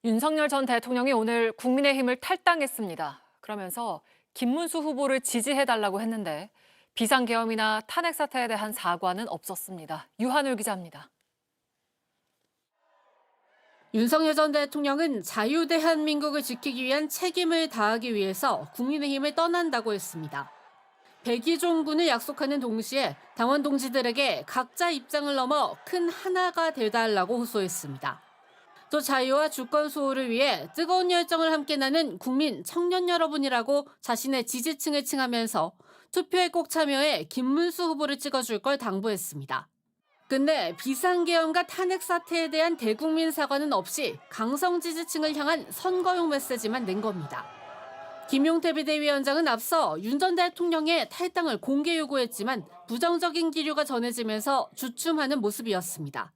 윤석열 전 대통령이 오늘 국민의힘을 탈당했습니다. 그러면서 김문수 후보를 지지해달라고 했는데 비상계엄이나 탄핵 사태에 대한 사과는 없었습니다. 유한울 기자입니다. 윤석열 전 대통령은 자유대한민국을 지키기 위한 책임을 다하기 위해서 국민의힘을 떠난다고 했습니다. 백의종군을 약속하는 동시에 당원 동지들에게 각자 입장을 넘어 큰 하나가 되달라고 호소했습니다. 또 자유와 주권 수호를 위해 뜨거운 열정을 함께 나는 국민 청년 여러분이라고 자신의 지지층을 칭하면서 투표에 꼭 참여해 김문수 후보를 찍어줄 걸 당부했습니다. 근데 비상계엄과 탄핵 사태에 대한 대국민 사과는 없이 강성 지지층을 향한 선거용 메시지만 낸 겁니다. 김용태 비대위원장은 앞서 윤 전 대통령의 탈당을 공개 요구했지만 부정적인 기류가 전해지면서 주춤하는 모습이었습니다.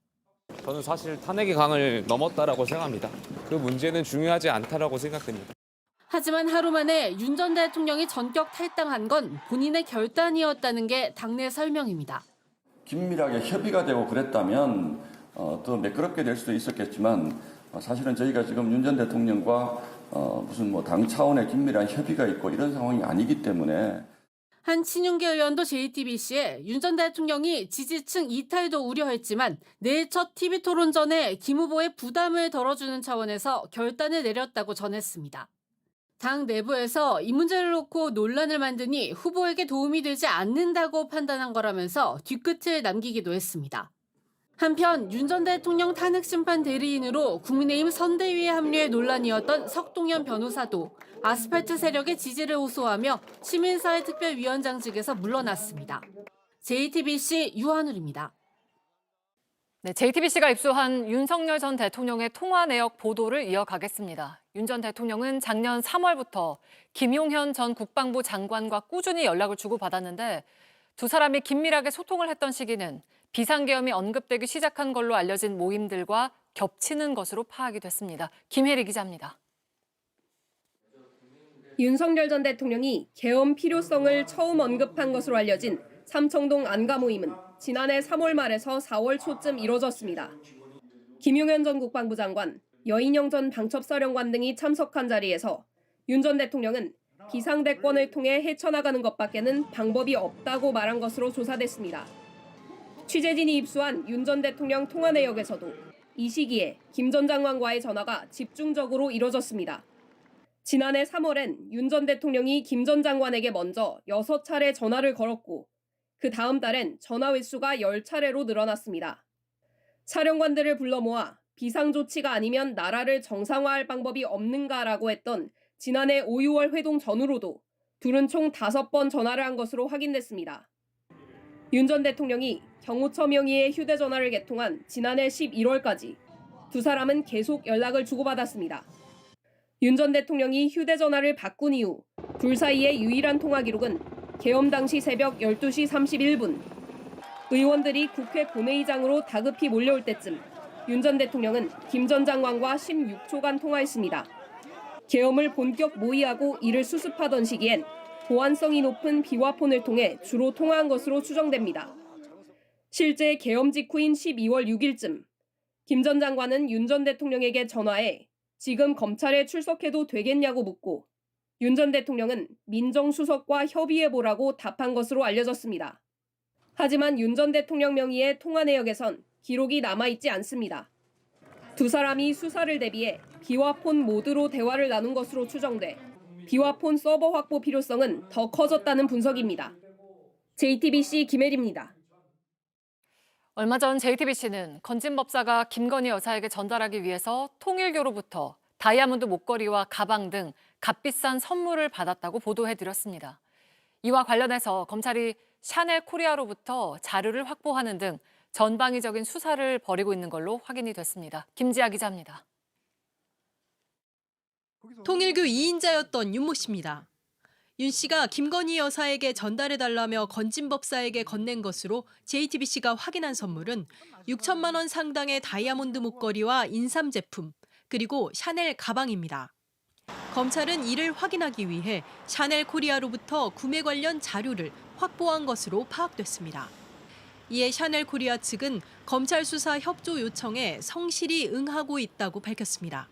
저는 사실 탄핵의 강을 넘었다라고 생각합니다. 그 문제는 중요하지 않다라고 생각됩니다. 하지만 하루 만에 윤 전 대통령이 전격 탈당한 건 본인의 결단이었다는 게 당내 설명입니다. 긴밀하게 협의가 되고 그랬다면 더 매끄럽게 될 수도 있었겠지만 사실은 저희가 지금 윤 전 대통령과 무슨 당 차원의 긴밀한 협의가 있고 이런 상황이 아니기 때문에. 한 친윤계 의원도 JTBC에 윤 전 대통령이 지지층 이탈도 우려했지만 내일 첫 TV 토론 전에 김 후보의 부담을 덜어주는 차원에서 결단을 내렸다고 전했습니다. 당 내부에서 이 문제를 놓고 논란을 만드니 후보에게 도움이 되지 않는다고 판단한 거라면서 뒤끝을 남기기도 했습니다. 한편 윤 전 대통령 탄핵 심판 대리인으로 국민의힘 선대위에 합류해 논란이었던 석동현 변호사도 아스팔트 세력의 지지를 호소하며 시민사회특별위원장직에서 물러났습니다. JTBC 유한울입니다. 네, JTBC가 입수한 윤석열 전 대통령의 통화 내역 보도를 이어가겠습니다. 윤 전 대통령은 작년 3월부터 김용현 전 국방부 장관과 꾸준히 연락을 주고받았는데 두 사람이 긴밀하게 소통을 했던 시기는 비상계엄이 언급되기 시작한 걸로 알려진 모임들과 겹치는 것으로 파악이 됐습니다. 김혜리 기자입니다. 윤석열 전 대통령이 계엄 필요성을 처음 언급한 것으로 알려진 삼청동 안가 모임은 지난해 3월 말에서 4월 초쯤 이뤄졌습니다. 김용현 전 국방부 장관, 여인영 전 방첩사령관 등이 참석한 자리에서 윤 전 대통령은 비상대권을 통해 헤쳐나가는 것밖에는 방법이 없다고 말한 것으로 조사됐습니다. 취재진이 입수한 윤 전 대통령 통화 내역에서도 이 시기에 김 전 장관과의 전화가 집중적으로 이뤄졌습니다. 지난해 3월엔 윤 전 대통령이 김 전 장관에게 먼저 6차례 전화를 걸었고 그 다음 달엔 전화 횟수가 10차례로 늘어났습니다. 사령관들을 불러 모아 비상조치가 아니면 나라를 정상화할 방법이 없는가라고 했던 지난해 5, 6월 회동 전후로도 둘은 총 5번 전화를 한 것으로 확인됐습니다. 윤 전 대통령이 경호처 명의의 휴대전화를 개통한 지난해 11월까지 두 사람은 계속 연락을 주고받았습니다. 윤 전 대통령이 휴대전화를 바꾼 이후 둘 사이의 유일한 통화 기록은 계엄 당시 새벽 12시 31분. 의원들이 국회 본회의장으로 다급히 몰려올 때쯤 윤 전 대통령은 김 전 장관과 16초간 통화했습니다. 계엄을 본격 모의하고 이를 수습하던 시기엔 보안성이 높은 비화폰을 통해 주로 통화한 것으로 추정됩니다. 실제 계엄 직후인 12월 6일쯤 김 전 장관은 윤 전 대통령에게 전화해 지금 검찰에 출석해도 되겠냐고 묻고 윤 전 대통령은 민정수석과 협의해보라고 답한 것으로 알려졌습니다. 하지만 윤 전 대통령 명의의 통화 내역에선 기록이 남아있지 않습니다. 두 사람이 수사를 대비해 비화폰 모드로 대화를 나눈 것으로 추정돼 비화폰 서버 확보 필요성은 더 커졌다는 분석입니다. JTBC 김혜리입니다. 얼마 전 JTBC는 건진법사가 김건희 여사에게 전달하기 위해서 통일교로부터 다이아몬드 목걸이와 가방 등 값비싼 선물을 받았다고 보도해드렸습니다. 이와 관련해서 검찰이 샤넬 코리아로부터 자료를 확보하는 등 전방위적인 수사를 벌이고 있는 걸로 확인이 됐습니다. 김지아 기자입니다. 통일교 2인자였던 윤모 씨입니다. 윤 씨가 김건희 여사에게 전달해달라며 건진법사에게 건넨 것으로 JTBC가 확인한 선물은 6천만 원 상당의 다이아몬드 목걸이와 인삼 제품, 그리고 샤넬 가방입니다. 검찰은 이를 확인하기 위해 샤넬 코리아로부터 구매 관련 자료를 확보한 것으로 파악됐습니다. 이에 샤넬 코리아 측은 검찰 수사 협조 요청에 성실히 응하고 있다고 밝혔습니다.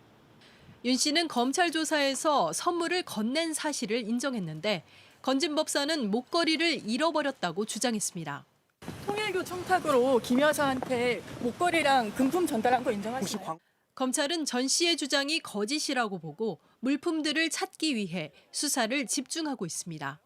윤 씨는 검찰 조사에서 선물을 건넨 사실을 인정했는데 건진 법사는 목걸이를 잃어버렸다고 주장했습니다. 통일교 청탁으로 김 여사한테 목걸이랑 금품 전달한 거 인정하시나요? 검찰은 전 씨의 주장이 거짓이라고 보고 물품들을 찾기 위해 수사를 집중하고 있습니다.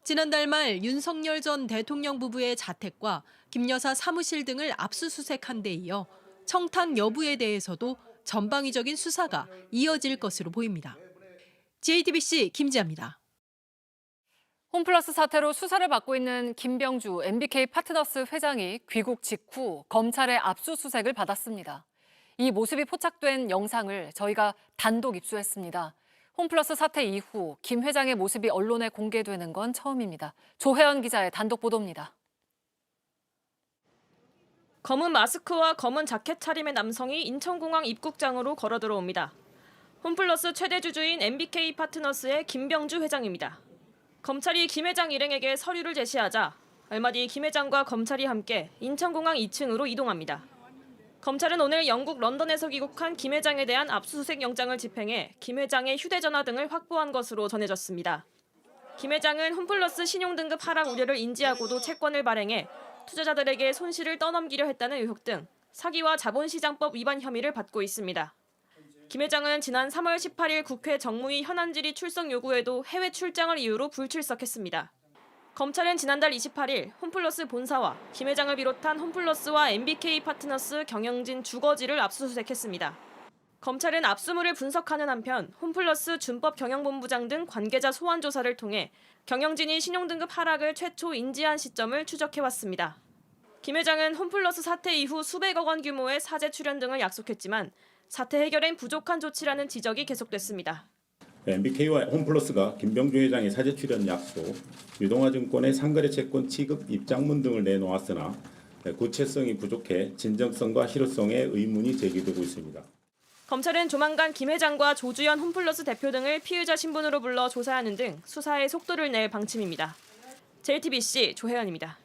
지난달 말 윤석열 전 대통령 부부의 자택과 김 여사 사무실 등을 압수수색한 데 이어 청탁 여부에 대해서도 전방위적인 수사가 이어질 것으로 보입니다. JTBC 김지아입니다. 홈플러스 사태로 수사를 받고 있는 김병주 MBK 파트너스 회장이 귀국 직후 검찰의 압수수색을 받았습니다. 이 모습이 포착된 영상을 저희가 단독 입수했습니다. 홈플러스 사태 이후 김 회장의 모습이 언론에 공개되는 건 처음입니다. 조혜연 기자의 단독 보도입니다. 검은 마스크와 검은 자켓 차림의 남성이 인천공항 입국장으로 걸어 들어옵니다. 홈플러스 최대 주주인 MBK 파트너스의 김병주 회장입니다. 검찰이 김 회장 일행에게 서류를 제시하자 얼마 뒤 김 회장과 검찰이 함께 인천공항 2층으로 이동합니다. 검찰은 오늘 영국 런던에서 귀국한 김 회장에 대한 압수수색 영장을 집행해 김 회장의 휴대전화 등을 확보한 것으로 전해졌습니다. 김 회장은 홈플러스 신용등급 하락 우려를 인지하고도 채권을 발행해 투자자들에게 손실을 떠넘기려 했다는 의혹 등 사기와 자본시장법 위반 혐의를 받고 있습니다. 김 회장은 지난 3월 18일 국회 정무위 현안질의 출석 요구에도 해외 출장을 이유로 불출석했습니다. 검찰은 지난달 28일 홈플러스 본사와 김 회장을 비롯한 홈플러스와 MBK 파트너스 경영진 주거지를 압수수색했습니다. 검찰은 압수물을 분석하는 한편 홈플러스 준법경영본부장 등 관계자 소환 조사를 통해 경영진이 신용등급 하락을 최초 인지한 시점을 추적해왔습니다. 김 회장은 홈플러스 사태 이후 수백억 원 규모의 사재 출연 등을 약속했지만 사태 해결엔 부족한 조치라는 지적이 계속됐습니다. MBK와 홈플러스가 김병주 회장의 사재 출연 약속, 유동화증권의 상거래 채권 취급 입장문 등을 내놓았으나 구체성이 부족해 진정성과 실효성에 의문이 제기되고 있습니다. 검찰은 조만간 김 회장과 조주현 홈플러스 대표 등을 피의자 신분으로 불러 조사하는 등 수사에 속도를 낼 방침입니다. JTBC 조혜연입니다.